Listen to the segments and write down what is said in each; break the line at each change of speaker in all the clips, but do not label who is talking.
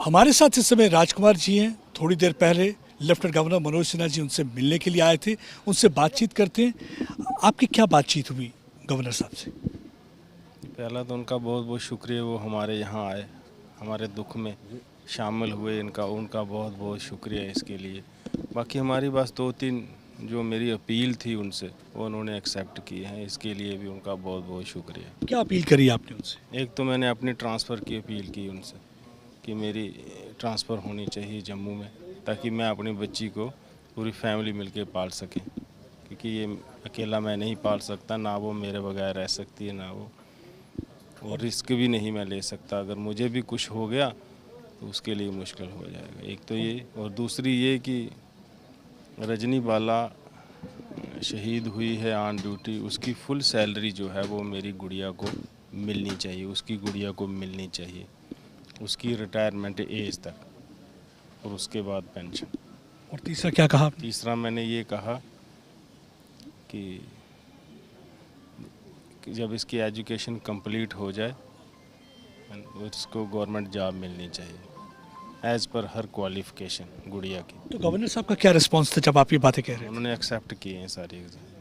हमारे साथ इस समय राजकुमार जी हैं। थोड़ी देर पहले लेफ्टिनेंट गवर्नर मनोज सिन्हा जी उनसे मिलने के लिए आए थे, उनसे बातचीत करते हैं। आपकी क्या बातचीत हुई गवर्नर साहब से?
पहला तो उनका बहुत बहुत शुक्रिया, वो हमारे यहाँ आए, हमारे दुख में शामिल हुए, इनका उनका बहुत बहुत शुक्रिया इसके लिए। बाकी हमारी बस 2-3 जो मेरी अपील थी उनसे, वो उन्होंने एक्सेप्ट किए हैं, इसके लिए भी उनका बहुत बहुत शुक्रिया।
क्या अपील करी आपने उनसे?
एक तो मैंने अपनी ट्रांसफ़र की अपील की उनसे कि मेरी ट्रांसफ़र होनी चाहिए जम्मू में, ताकि मैं अपनी बच्ची को पूरी फैमिली मिलके पाल सकें, क्योंकि ये अकेला मैं नहीं पाल सकता, ना वो मेरे बगैर रह सकती है, ना वो, और रिस्क भी नहीं मैं ले सकता। अगर मुझे भी कुछ हो गया तो उसके लिए मुश्किल हो जाएगा। एक तो ये, और दूसरी ये कि रजनी बाला शहीद हुई है ऑन ड्यूटी, उसकी फुल सैलरी जो है वो मेरी गुड़िया को मिलनी चाहिए, उसकी गुड़िया को मिलनी चाहिए, उसकी रिटायरमेंट एज तक, और उसके बाद पेंशन।
और तीसरा क्या कहा आपने?
तीसरा मैंने ये कहा कि जब इसकी एजुकेशन कंप्लीट हो जाए उसको गवर्नमेंट जॉब मिलनी चाहिए एज़ पर हर क्वालिफ़िकेशन गुड़िया की।
तो गवर्नर साहब का क्या रिस्पांस था जब आप ये बातें कह रहे थे?
उन्होंने एक्सेप्ट किए हैं सारी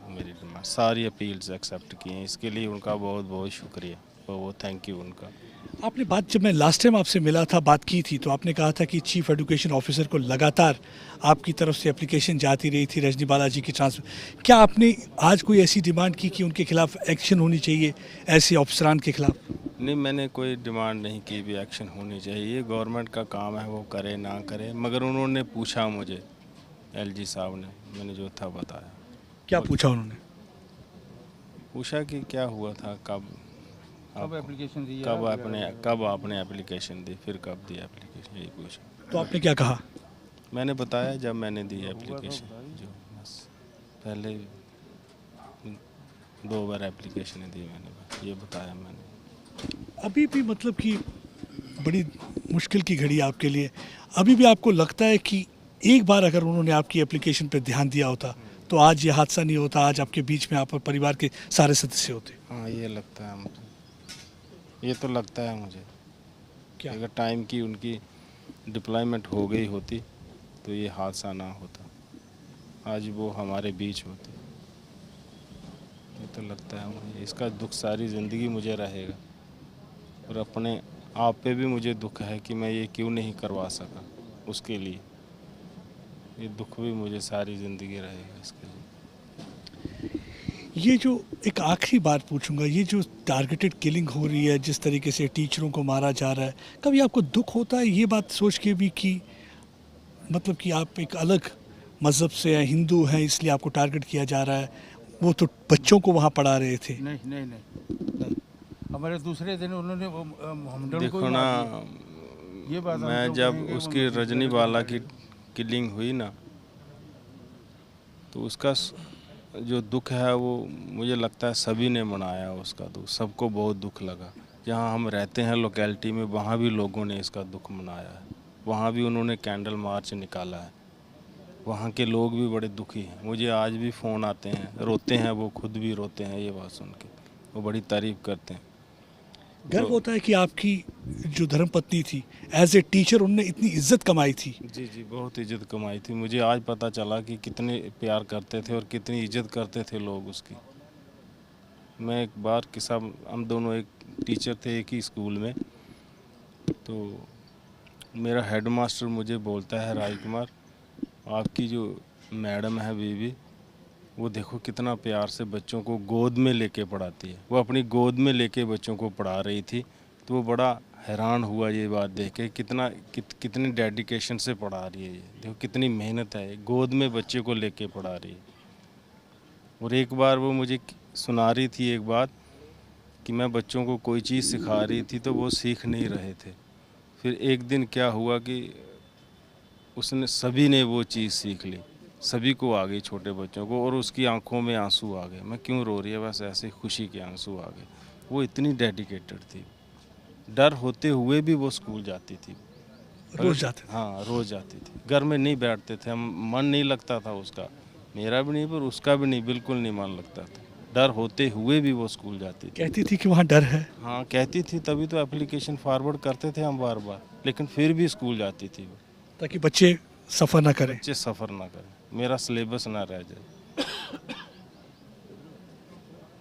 मेरी डिमांड, सारी अपील्स एक्सेप्ट किए हैं, इसके लिए उनका बहुत बहुत शुक्रिया, वो थैंक यू उनका।
आपने बात, जब मैं लास्ट टाइम आपसे मिला था, बात की थी, तो आपने कहा था कि चीफ एजुकेशन ऑफिसर को लगातार आपकी तरफ से एप्लीकेशन जाती रही थी रजनी बालाजी की ट्रांसफर। क्या आपने आज कोई ऐसी डिमांड की कि उनके खिलाफ एक्शन होनी चाहिए, ऐसे अफसरान के खिलाफ?
नहीं, मैंने कोई डिमांड नहीं की भी एक्शन होनी चाहिए, गवर्नमेंट का काम है वो करे ना करे, मगर उन्होंने पूछा मुझे, एलजी साहब ने, मैंने जो था बताया।
क्या पूछा उन्होंने?
पूछा कि क्या हुआ था,
कब एप्लीकेशन दी,
कब आपने एप्लीकेशन दी, फिर कब दी एप्लीकेशन, यही पूछा।
तो आपने क्या कहा?
मैंने बताया जब मैंने दी एप्लीकेशन, जो बस पहले 2 बार एप्लीकेशन दी मैंने, बस ये बताया मैंने।
अभी भी मतलब कि बड़ी मुश्किल की घड़ी आपके लिए, अभी भी आपको लगता है कि एक बार अगर उन्होंने आपकी एप्लीकेशन पर ध्यान दिया होता तो आज ये हादसा नहीं होता, आज आपके बीच में आप और परिवार के सारे सदस्य होते?
हाँ, ये लगता है मुझे, ये तो लगता है मुझे।
क्या?
अगर टाइम की उनकी डिप्लॉयमेंट हो गई होती तो ये हादसा ना होता, आज वो हमारे बीच होते। ये तो लगता है मुझे, इसका दुख सारी ज़िंदगी मुझे रहेगा, और अपने आप पे भी मुझे दुख है कि मैं ये क्यों नहीं करवा सका उसके लिए, ये दुख भी मुझे सारी ज़िंदगी रहेगा इसके लिए।
ये जो एक आखिरी बात पूछूंगा, ये जो टारगेटेड किलिंग हो रही है, जिस तरीके से टीचरों को मारा जा रहा है, कभी आपको दुख होता है ये बात सोच के भी कि मतलब कि आप एक अलग मज़हब से हैं, हिंदू हैं, इसलिए आपको टारगेट किया जा रहा है? वो तो बच्चों को वहाँ पढ़ा रहे थे।
नहीं नहीं नहीं नहीं, हमारे दूसरे दिन उन्होंने हम
देखो ना,
ये बात
मैं जब उसकी रजनी बाला की किलिंग हुई ना, तो उसका जो दुख है वो मुझे लगता है सभी ने मनाया उसका दुख, सबको बहुत दुख लगा। जहाँ हम रहते हैं लोकेलिटी में, वहाँ भी लोगों ने इसका दुख मनाया है, वहाँ भी उन्होंने कैंडल मार्च निकाला है, वहाँ के लोग भी बड़े दुखी हैं। मुझे आज भी फ़ोन आते हैं, रोते हैं, वो खुद भी रोते हैं ये बात सुन के, वो बड़ी तारीफ़ करते हैं।
गर्व होता है कि आपकी जो धर्मपत्नी थी, एज ए टीचर उनने इतनी इज्जत कमाई थी।
जी जी, बहुत इज्जत कमाई थी। मुझे आज पता चला कि कितने प्यार करते थे और कितनी इज्जत करते थे लोग उसकी। मैं एक बार किस्सा, हम दोनों एक टीचर थे एक ही स्कूल में, तो मेरा हेडमास्टर मुझे बोलता है, राजकुमार आपकी जो मैडम है बीबी, वो देखो कितना प्यार से बच्चों को गोद में लेके पढ़ाती है। वो अपनी गोद में लेके बच्चों को पढ़ा रही थी, तो वो बड़ा हैरान हुआ ये बात देख के, कितनी डेडिकेशन से पढ़ा रही है, ये देखो कितनी मेहनत है, गोद में बच्चे को लेके पढ़ा रही है। और एक बार वो मुझे सुना रही थी एक बात कि मैं बच्चों को कोई चीज़ सिखा रही थी तो वो सीख नहीं रहे थे। फिर एक दिन क्या हुआ कि उसने, सभी ने वो चीज़ सीख ली, सभी को आ गई, छोटे बच्चों को, और उसकी आंखों में आंसू आ गए। मैं क्यों रो रही है, बस ऐसे खुशी के आंसू आ गए। वो इतनी डेडिकेटेड थी, डर होते हुए भी वो स्कूल जाती थी,
रोज जाते थे।
हाँ रोज़ जाती थी, घर में नहीं बैठते थे हम, मन नहीं लगता था उसका, मेरा भी नहीं पर उसका भी नहीं, बिल्कुल नहीं मन लगता था। डर होते हुए भी वो स्कूल जाती थी।
कहती थी कि वहाँ डर है।
हाँ कहती थी, तभी तो एप्लीकेशन फॉरवर्ड करते थे हम बार बार, लेकिन फिर भी स्कूल जाती थी वो।
ताकि बच्चे सफ़र ना करें।
बच्चे सफ़र ना करें, मेरा सिलेबस ना रह जाए।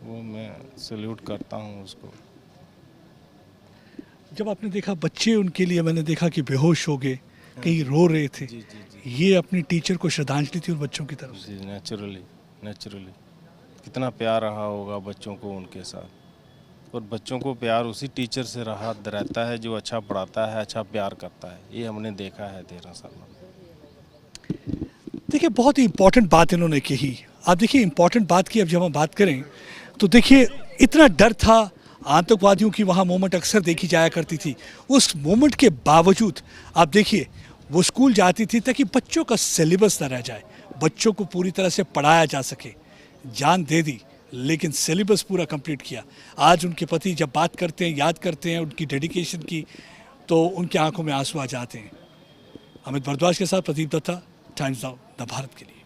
वो मैं सल्यूट करता हूँ उसको।
जब आपने देखा बच्चे, उनके लिए मैंने देखा कि बेहोश हो गए, कहीं रो रहे थे,
जी जी जी
ये अपनी टीचर को श्रद्धांजलि थी उन बच्चों की तरफ से।
जी, नेचुरली नेचुरली कितना प्यार रहा होगा बच्चों को उनके साथ, और बच्चों को प्यार उसी टीचर से रहा रहता है जो अच्छा पढ़ाता है, अच्छा प्यार करता है। ये हमने देखा है 13 साल में।
देखिए, बहुत ही इम्पोर्टेंट बात इन्होंने कही। आप देखिए, इम्पोर्टेंट बात की अब जब हम बात करें तो देखिए, इतना डर था, आतंकवादियों की वहाँ मूवमेंट अक्सर देखी जाया करती थी। उस मूवमेंट के बावजूद आप देखिए, वो स्कूल जाती थी ताकि बच्चों का सिलेबस ना रह जाए, बच्चों को पूरी तरह से पढ़ाया जा सके। जान दे दी, लेकिन सिलेबस पूरा कंप्लीट किया। आज उनके पति जब बात करते हैं, याद करते हैं उनकी डेडिकेशन की, तो उनकी आंखों में आंसू आ जाते हैं। अमित भारद्वाज के साथ प्रदीप दत्ता, टाइम्स नाउ द भारत के लिए।